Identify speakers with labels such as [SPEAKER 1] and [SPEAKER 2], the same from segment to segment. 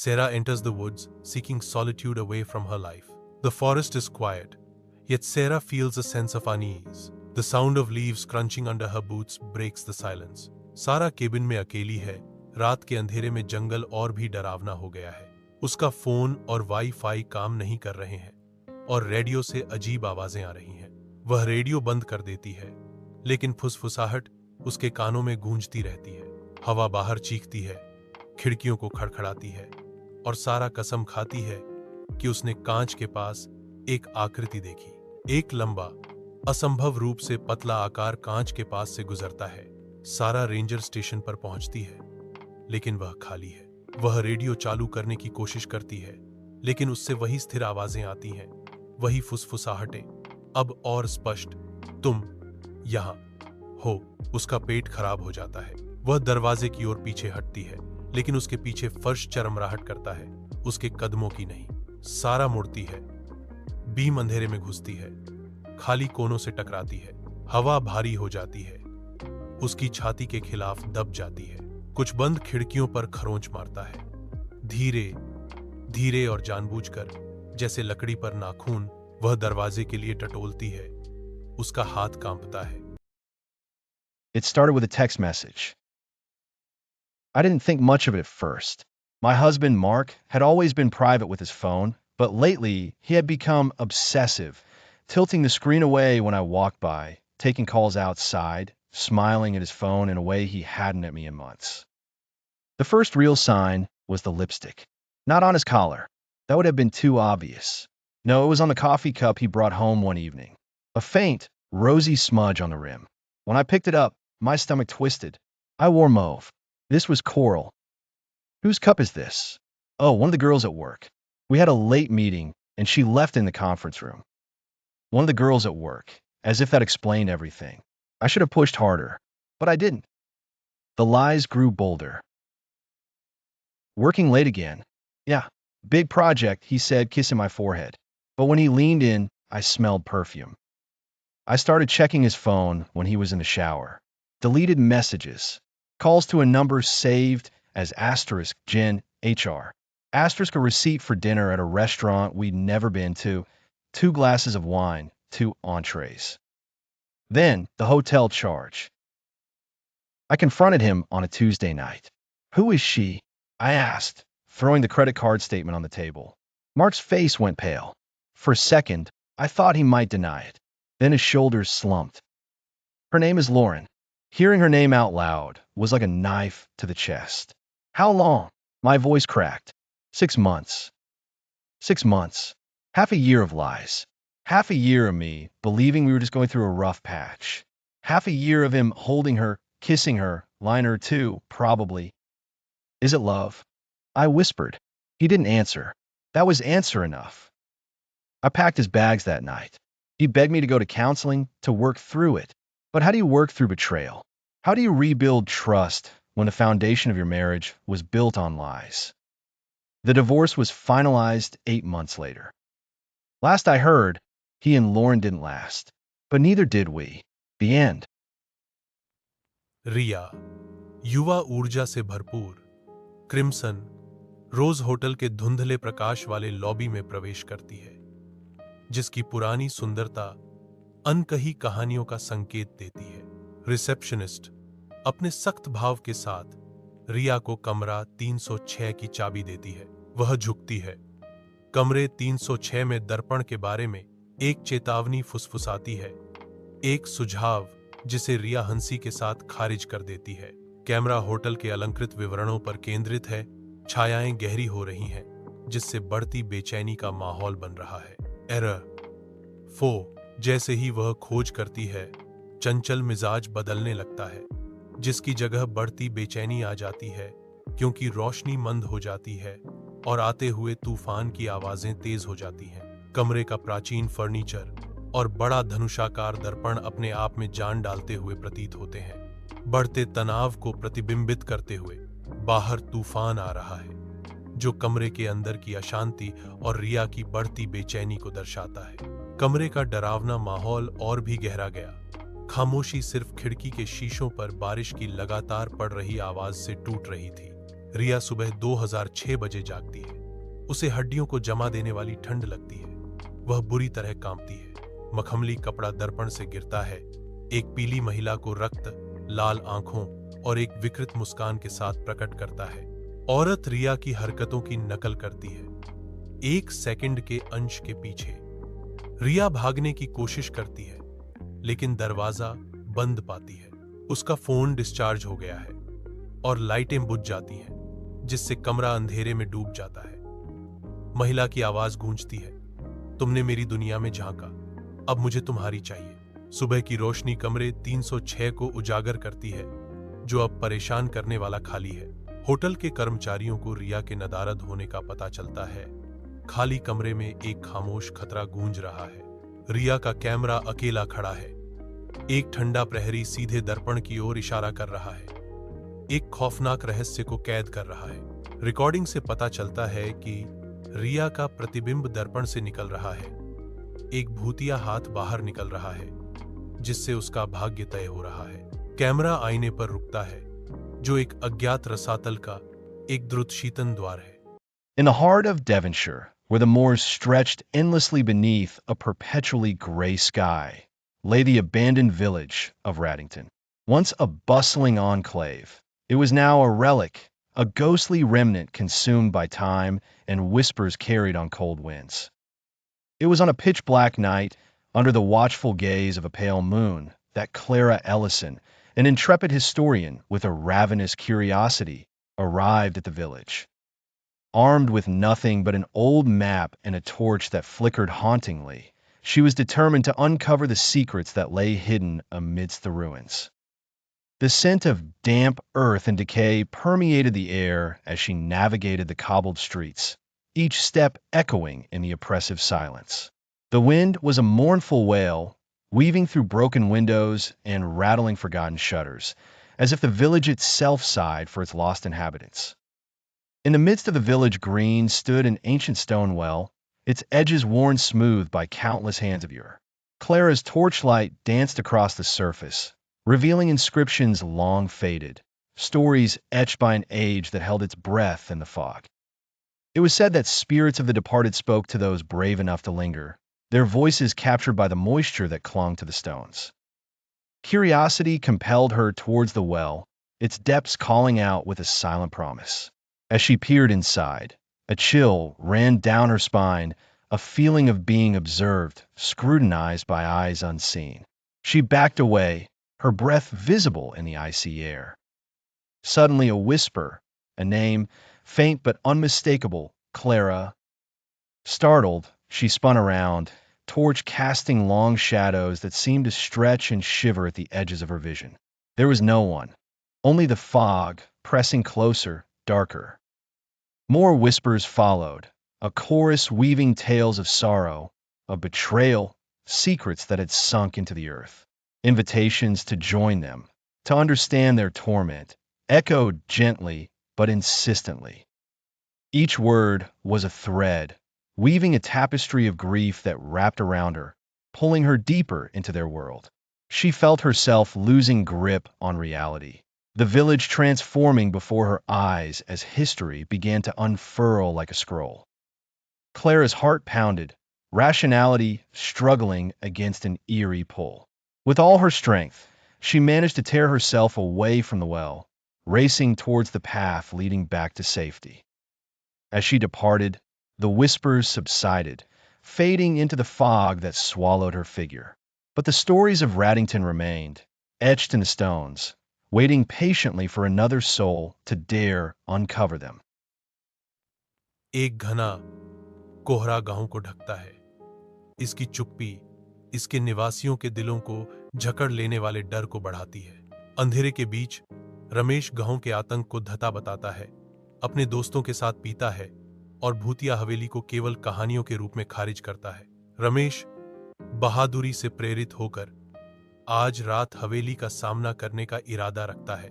[SPEAKER 1] Sarah enters the woods, seeking solitude away from her life. The forest is quiet, yet Sarah feels a sense of unease. The sound of leaves crunching under her boots breaks the silence. सारा cabin में अकेली है। रात के अंधेरे में जंगल और भी डरावना हो गया है। उसका फोन और वाईफाई काम नहीं कर रहे हैं और रेडियो से अजीब आवाजें आ रही हैं। वह रेडियो बंद कर देती है, लेकिन फुसफुसाहट उसके कानों में गूंजती रहती है। हवा बाहर चीखती है, खिड़कियों को खड़खड़ाती है और सारा कसम खाती है कि उसने कांच के पास एक आकृति देखी। एक लंबा, असंभव रूप से पतला आकार कांच के पास से गुजरता है। सारा रेंजर स्टेशन पर पहुंचती है, लेकिन वह खाली है। वह रेडियो चालू करने की कोशिश करती है, लेकिन उससे वही स्थिर आवाजें आती हैं, वही फुसफुसाहटें, अब और स्पष्ट, तुम यहां हो। उसका पेट खराब हो जाता है। वह दरवाजे की ओर पीछे हटती है, लेकिन उसके पीछे फर्श चरमराहट करता है, उसके कदमों की नहीं। सारा मुड़ती है, बीम अंधेरे में घुसती है, खाली कोनों से टकराती है। हवा भारी हो जाती है, उसकी छाती के खिलाफ दब जाती है। कुछ बंद खिड़कियों पर खरोंच मारता है, धीरे धीरे और जानबूझकर, जैसे लकड़ी पर नाखून। वह दरवाजे के लिए टटोलती है, उसका हाथ कांपता है।
[SPEAKER 2] It started with a text message. I didn't think much of it at first. My husband, Mark, had always been private with his phone, but lately he had become obsessive, tilting the screen away when I walked by, taking calls outside, smiling at his phone in a way he hadn't at me in months. The first real sign was the lipstick. Not on his collar. That would have been too obvious. No, it was on the coffee cup he brought home one evening. A faint, rosy smudge on the rim. When I picked it up, my stomach twisted. I wore mauve. This was coral. Whose cup is this? Oh, one of the girls at work. We had a late meeting, and she left in the conference room. One of the girls at work, as if that explained everything. I should have pushed harder, but I didn't. The lies grew bolder. Working late again. Yeah, big project, he said, kissing my forehead. But when he leaned in, I smelled perfume. I started checking his phone when he was in the shower. Deleted messages. Calls to a number saved as asterisk Jen HR. Asterisk a receipt for dinner at a restaurant we'd never been to. 2 glasses of wine, 2 entrees. Then, the hotel charge. I confronted him on a Tuesday night. Who is she? I asked, throwing the credit card statement on the table. Mark's face went pale. For a second, I thought he might deny it. Then his shoulders slumped. Her name is Lauren. Hearing her name out loud was like a knife to the chest. How long? My voice cracked. 6 months. 6 months. Half a year of lies. Half a year of me believing we were just going through a rough patch. Half a year of him holding her, kissing her, lying to her too, probably. Is it love? I whispered. He didn't answer. That was answer enough. I packed his bags that night. He begged me to go to counseling to work through it. But how do you work through betrayal? How do you rebuild trust when the foundation of your marriage was built on lies? The divorce was finalized 8 months later. Last I heard, he and Lauren didn't last. But neither did we. The end.
[SPEAKER 1] रिया, युवा ऊर्जा से भरपूर, crimson, रोज hotel के धुंधले प्रकाश वाले lobby में प्रवेश करती है, जिसकी पुरानी सुंदरता अनकही कहानियों का संकेत देती है। रिसेप्शनिस्ट अपने सख्त भाव के साथ रिया को कमरा 306 की चाबी देती है। वह झुकती है। कमरे 306 में दर्पण के बारे में एक चेतावनी फुसफुसाती है, एक सुझाव जिसे रिया हंसी के साथ खारिज कर देती है। कैमरा होटल के अलंकृत विवरणों पर केंद्रित है, छायाएं गहरी हो रही हैं, जिससे बढ़ती बेचैनी का माहौल बन रहा है। एरर, फो, जैसे ही वह खोज करती है, चंचल मिजाज बदलने लगता है, जिसकी जगह बढ़ती बेचैनी आ जाती है, क्योंकि रोशनी मंद हो जाती है और आते हुए तूफान की आवाजें तेज हो जाती हैं। कमरे का प्राचीन फर्नीचर और बड़ा धनुषाकार दर्पण अपने आप में जान डालते हुए प्रतीत होते हैं, बढ़ते तनाव को प्रतिबिंबित करते हुए। बाहर तूफान आ रहा है, जो कमरे के अंदर की अशांति और रिया की बढ़ती बेचैनी को दर्शाता है। कमरे का डरावना माहौल और भी गहरा गया। खामोशी सिर्फ खिड़की के शीशों पर बारिश की लगातार पड़ रही आवाज से टूट रही थी। रिया सुबह 2006 बजे जागती है। उसे हड्डियों को जमा देने वाली ठंड लगती है। वह बुरी तरह कांपती है। मखमली कपड़ा दर्पण से गिरता है। एक पीली महिला को रक्त, लाल आंखों और एक विकृत मुस्कान के साथ प्रकट करता है। औरत रिया की हरकतों की नकल करती है, एक सेकंड के अंश के पीछे। रिया भागने की कोशिश करती है, लेकिन दरवाजा बंद पाती है। उसका फोन डिस्चार्ज हो गया है और लाइटें बुझ जाती हैं, जिससे कमरा अंधेरे में डूब जाता है। महिला की आवाज गूंजती है, तुमने मेरी दुनिया में झांका, अब मुझे तुम्हारी चाहिए। सुबह की रोशनी कमरे 306 को उजागर करती है, जो अब परेशान करने वाला खाली है। होटल के कर्मचारियों को रिया के नदारद होने का पता चलता है। खाली कमरे में एक खामोश खतरा गूंज रहा है। रिया का कैमरा अकेला खड़ा है। एक ठंडा प्रहरी सीधे दर्पण की ओर इशारा कर रहा है, एक खौफनाक रहस्य को कैद कर रहा है। रिकॉर्डिंग से पता चलता है कि रिया का प्रतिबिंब दर्पण से निकल रहा है। एक भूतिया हाथ बाहर निकल रहा है, जिससे उसका भाग्य तय हो रहा है। कैमरा आईने पर रुकता है, जो एक अज्ञात रसातल का एक द्रुत शीतन द्वार है।
[SPEAKER 2] In the heart of Devonshire, where the moors stretched endlessly beneath a perpetually gray sky, lay the abandoned village of Raddington. Once a bustling enclave, it was now a relic, a ghostly remnant consumed by time and whispers carried on cold winds. It was on a pitch-black night, under the watchful gaze of a pale moon, that Clara Ellison, an intrepid historian with a ravenous curiosity, arrived at the village. Armed with nothing but an old map and a torch that flickered hauntingly, she was determined to uncover the secrets that lay hidden amidst the ruins. The scent of damp earth and decay permeated the air as she navigated the cobbled streets, each step echoing in the oppressive silence. The wind was a mournful wail, weaving through broken windows and rattling forgotten shutters, as if the village itself sighed for its lost inhabitants. In the midst of the village green stood an ancient stone well, its edges worn smooth by countless hands of yore. Clara's torchlight danced across the surface, revealing inscriptions long faded, stories etched by an age that held its breath in the fog. It was said that spirits of the departed spoke to those brave enough to linger, their voices captured by the moisture that clung to the stones. Curiosity compelled her towards the well, its depths calling out with a silent promise. As she peered inside, a chill ran down her spine, a feeling of being observed, scrutinized by eyes unseen. She backed away, her breath visible in the icy air. Suddenly a whisper, a name, faint but unmistakable, Clara. Startled, she spun around, torch casting long shadows that seemed to stretch and shiver at the edges of her vision. There was no one, only the fog, pressing closer, darker. More whispers followed, a chorus weaving tales of sorrow, of betrayal, secrets that had sunk into the earth. Invitations to join them, to understand their torment, echoed gently but insistently. Each word was a thread, weaving a tapestry of grief that wrapped around her, pulling her deeper into their world. She felt herself losing grip on reality, the village transforming before her eyes as history began to unfurl like a scroll. Clara's heart pounded, rationality struggling against an eerie pull. With all her strength, she managed to tear herself away from the well, racing towards the path leading back to safety. As she departed, the whispers subsided, fading into the fog that swallowed her figure. But the stories of Raddington remained, etched in the stones, waiting patiently for another soul to dare uncover them.
[SPEAKER 1] एक घना कोहरा गांव को ढकता है। इसकी चुप्पी इसके निवासियों के दिलों को झकड़ लेने वाले डर को बढ़ाती है। अंधेरे के बीच रमेश गांव के आतंक को धता बताता है, अपने दोस्तों के साथ पीता है और भूतिया हवेली को केवल कहानियों के रूप में खारिज करता है। रमेश बहादुरी से प्रेरित होकर आज रात हवेली का सामना करने का इरादा रखता है।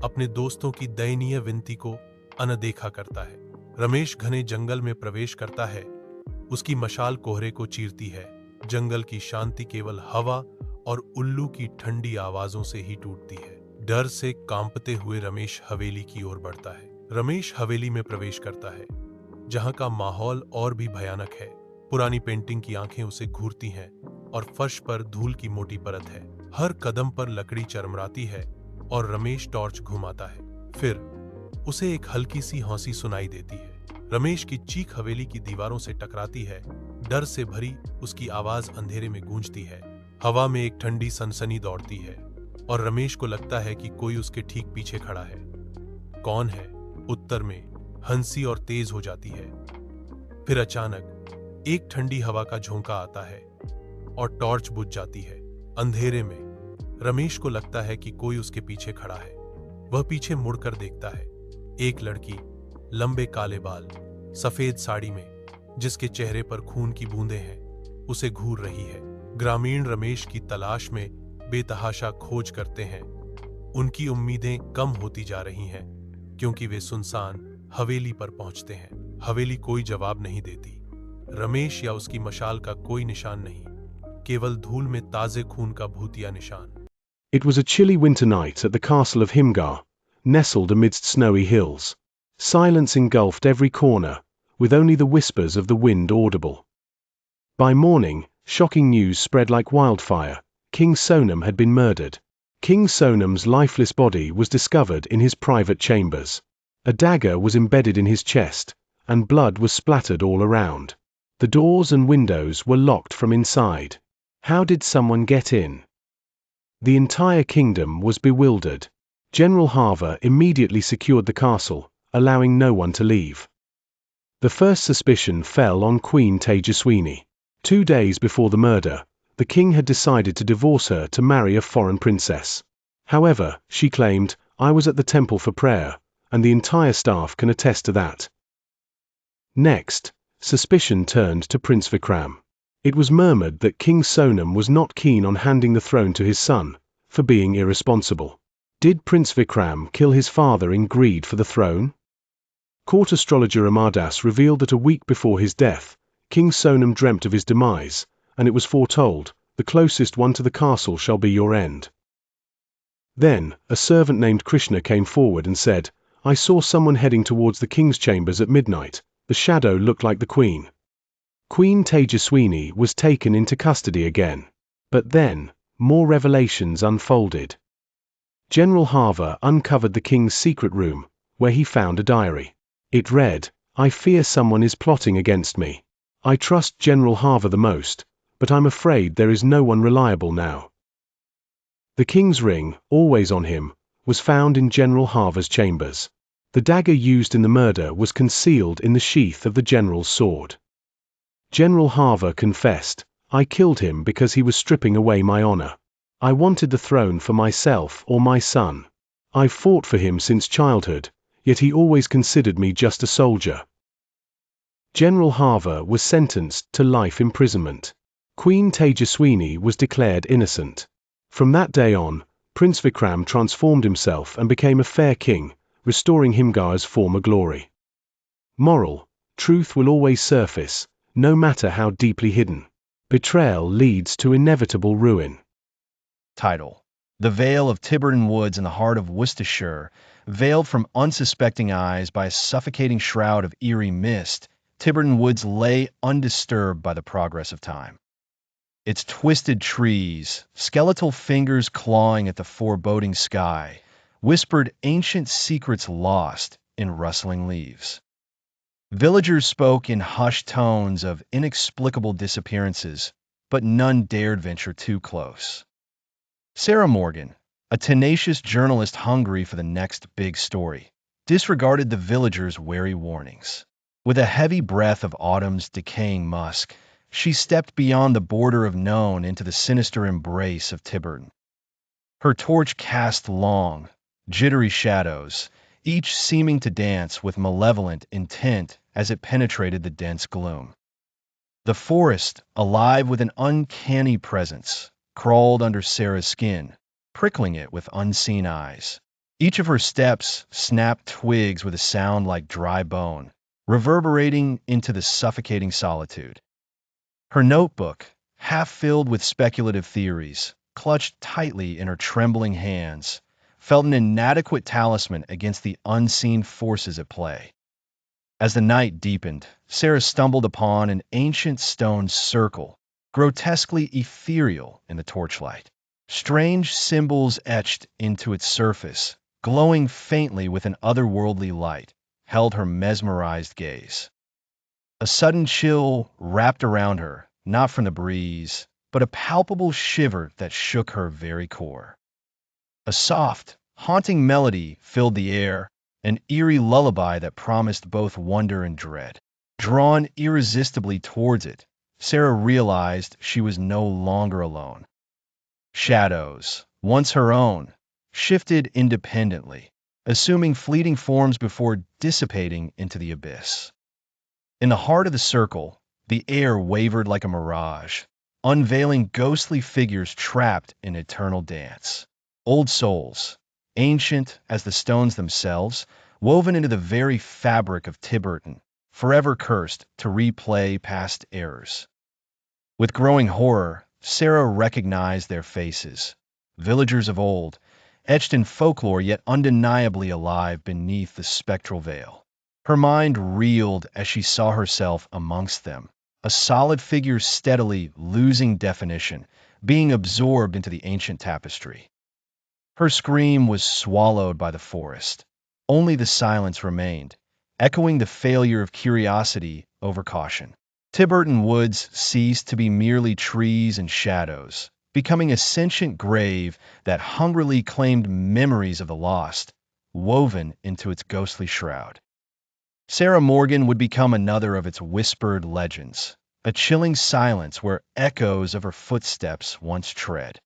[SPEAKER 1] अपने दोस्तों की दयनीय विनती को अनदेखा करता है। रमेश घने जंगल में प्रवेश करता है। उसकी मशाल कोहरे को चीरती है। जंगल की शांति केवल हवा और उल्लू की ठंडी आवाजों से ही टूटती है। डर से कांपते हुए रमेश हवेली की ओर बढ़ता है। रमेश हवेली में प्रवेश करता है, जहां का माहौल और भी भयानक है। पुरानी पेंटिंग की आंखें उसे घूरती हैं और फर्श पर धूल की मोटी परत है। हर कदम पर लकड़ी चरमराती है और रमेश टॉर्च घुमाता है। फिर उसे एक हल्की सी हौंसी सुनाई देती है। रमेश की चीख हवेली की दीवारों से टकराती है। डर से भरी उसकी आवाज अंधेरे में गूंजती है। हवा में एक ठंडी सनसनी दौड़ती है और रमेश को लगता है कि कोई उसके ठीक पीछे खड़ा है। कौन है? उत्तर में हंसी और तेज हो जाती है। फिर अचानक एक ठंडी हवा का झोंका आता है और टॉर्च बुझ जाती है। अंधेरे में रमेश को लगता है कि कोई उसके पीछे खड़ा है। वह पीछे मुड़कर देखता है। एक लड़की, लंबे काले बाल, सफेद साड़ी में, जिसके चेहरे पर खून की बूंदें हैं, उसे घूर रही है। ग्रामीण रमेश की तलाश में बेतहाशा खोज करते हैं। उनकी उम्मीदें कम होती जा रही हैं, क्योंकि वे सुनसान हवेली पर पहुंचते हैं। हवेली कोई जवाब नहीं देती। रमेश या उसकी मशाल का कोई निशान नहीं, केवल धूल में ताजे खून का भूतिया निशान।
[SPEAKER 3] It was a chilly winter night at the castle of Himgar, nestled amidst snowy hills. Silence engulfed every corner, with only the whispers of the wind audible. By morning, shocking news spread like wildfire. King Sonam had been murdered. King Sonam's lifeless body was discovered in his private chambers. A dagger was embedded in his chest, and blood was splattered all around. The doors and windows were locked from inside. How did someone get in? The entire kingdom was bewildered. General Harver immediately secured the castle, allowing no one to leave. The first suspicion fell on Queen Tejaswini. 2 days before the murder, the king had decided to divorce her to marry a foreign princess. However, she claimed, "I was at the temple for prayer, and the entire staff can attest to that." Next, suspicion turned to Prince Vikram. It was murmured that King Sonam was not keen on handing the throne to his son, for being irresponsible. Did Prince Vikram kill his father in greed for the throne? Court astrologer Amadas revealed that a week before his death, King Sonam dreamt of his demise, and it was foretold, "The closest one to the castle shall be your end." Then, a servant named Krishna came forward and said, "I saw someone heading towards the king's chambers at midnight. The shadow looked like the queen." Queen Tejaswini was taken into custody again. But then, more revelations unfolded. General Harver uncovered the king's secret room, where he found a diary. It read, "I fear someone is plotting against me. I trust General Harver the most, but I'm afraid there is no one reliable now." The king's ring, always on him, was found in General Harver's chambers. The dagger used in the murder was concealed in the sheath of the general's sword. General Harver confessed, "I killed him because he was stripping away my honor. I wanted the throne for myself or my son. I've fought for him since childhood, yet he always considered me just a soldier." General Harver was sentenced to life imprisonment. Queen Tejaswini was declared innocent. From that day on, Prince Vikram transformed himself and became a fair king, restoring Himgar's former glory. Moral: truth will always surface, no matter how deeply hidden. Betrayal leads to inevitable ruin.
[SPEAKER 2] Title: The Vale of Tiverton Woods in the heart of Worcestershire, veiled from unsuspecting eyes by a suffocating shroud of eerie mist, Tiverton Woods lay undisturbed by the progress of time. Its twisted trees, skeletal fingers clawing at the foreboding sky, whispered ancient secrets lost in rustling leaves. Villagers spoke in hushed tones of inexplicable disappearances, but none dared venture too close. Sarah Morgan, a tenacious journalist hungry for the next big story, disregarded the villagers' wary warnings. With a heavy breath of autumn's decaying musk, she stepped beyond the border of known into the sinister embrace of Tiverton. Her torch cast long, jittery shadows, each seeming to dance with malevolent intent as it penetrated the dense gloom. The forest, alive with an uncanny presence, crawled under Sarah's skin, prickling it with unseen eyes. Each of her steps snapped twigs with a sound like dry bone, reverberating into the suffocating solitude. Her notebook, half filled with speculative theories, clutched tightly in her trembling hands, felt an inadequate talisman against the unseen forces at play. As the night deepened, Sarah stumbled upon an ancient stone circle, grotesquely ethereal in the torchlight. Strange symbols etched into its surface, glowing faintly with an otherworldly light, held her mesmerized gaze. A sudden chill wrapped around her, not from the breeze, but a palpable shiver that shook her very core. A soft, haunting melody filled the air, an eerie lullaby that promised both wonder and dread. Drawn irresistibly towards it, Sarah realized she was no longer alone. Shadows, once her own, shifted independently, assuming fleeting forms before dissipating into the abyss. In the heart of the circle, the air wavered like a mirage, unveiling ghostly figures trapped in eternal dance. Old souls, ancient as the stones themselves, woven into the very fabric of Tiburton, forever cursed to replay past errors. With growing horror, Sarah recognized their faces, villagers of old, etched in folklore yet undeniably alive beneath the spectral veil. Her mind reeled as she saw herself amongst them, a solid figure steadily losing definition, being absorbed into the ancient tapestry. Her scream was swallowed by the forest. Only the silence remained, echoing the failure of curiosity over caution. Tiburton Woods ceased to be merely trees and shadows, becoming a sentient grave that hungrily claimed memories of the lost, woven into its ghostly shroud. Sarah Morgan would become another of its whispered legends, a chilling silence where echoes of her footsteps once tread.